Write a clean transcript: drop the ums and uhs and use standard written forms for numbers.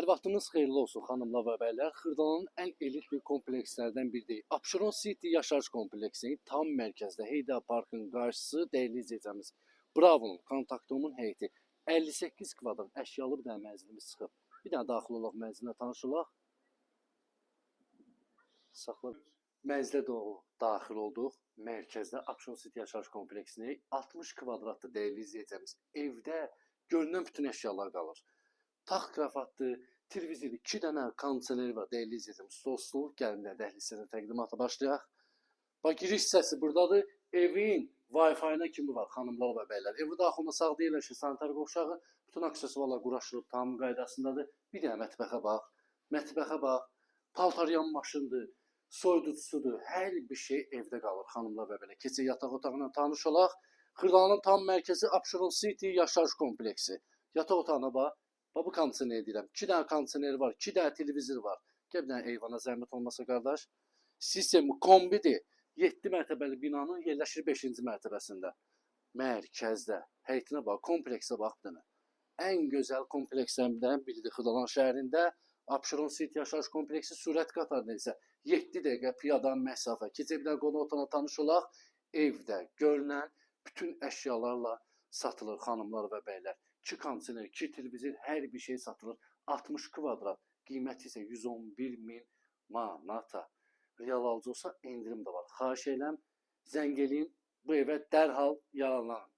Hər vaxtınız xeyirli olsun xanımlar və bəylər. Xırdalanın ən elit bir komplekslərdən biri. Abşeron City yaşayış kompleksinin tam mərkəzdə Heydər Parkın qarşısı dəyərli izləyicimiz. Bravo'nun, kontaktomun heyəti 58 kvadrat əşyalı bir dənə mənzilimiz çıxıb. Bir dənə daxil olaq mənzilinə tanış olaq. Saxla. Mənzilə doğru daxil olduq. Mərkəzdə Abşeron City yaşayış kompleksini 60 kvadratlı dəyərli izləyicimiz. Evdə görünən bütün əşyalar qalır. Taxt krafatdır, televizor, 2 dənə kondisioneri var, dəyərli izləyicimiz. Stol, gəlin də dəhliz hissəsinə təqdimata başlayaq. Bax, giriş hissəsi buradadır. Evin Wi-Fi-nə kimi var, xanımlar və bəylər. Evi daxilində sağda yerləşir, sanitar qovşağı, bütün aksesuarlar quraşdırılıb, tam qaydasındadır. Bir dənə mətbəxə bax, paltar yanmaşındır, soyuducusudur, hər bir şey evdə qalır, xanımlar və bəylər. Keçək yataq otağına tanış olaq. Xırdalanın tam mərkəzi Abşeron City yaşayış kompleksi. Yataq otağına bax. Bu kondisioner deyirəm. 2 dənə kondisioner var, 2 dənə televizor var. Gəl bir dənə eyvana zəhmət olmasa qardaş. Sistemi kombidir. 7 mərtəbəli binanın yerləşir 5-ci mərtəbəsində. Mərkəzdə. Həyətinə bax, kompleksə bax bir dənə. Ən gözəl komplekslərdən biridir Xırdalan şəhərində. Abşeron City yaşayış kompleksi sürət qatarında isə 7 dəqiqə piyada məsafə. Keçək bir dənə qonaq otağına tanış olaq. Evdə görünən bütün əşyalarla satılır xanımlar və bəylər. 2 kondisioner, 2 televizor, hər bir şey satılır. 60 kvadrat, qiyməti isə 111.000 manata. Real alıcı olsa endirim də var. Xahiş edirəm, zəng eləyin, bu evə dərhal yaralanın.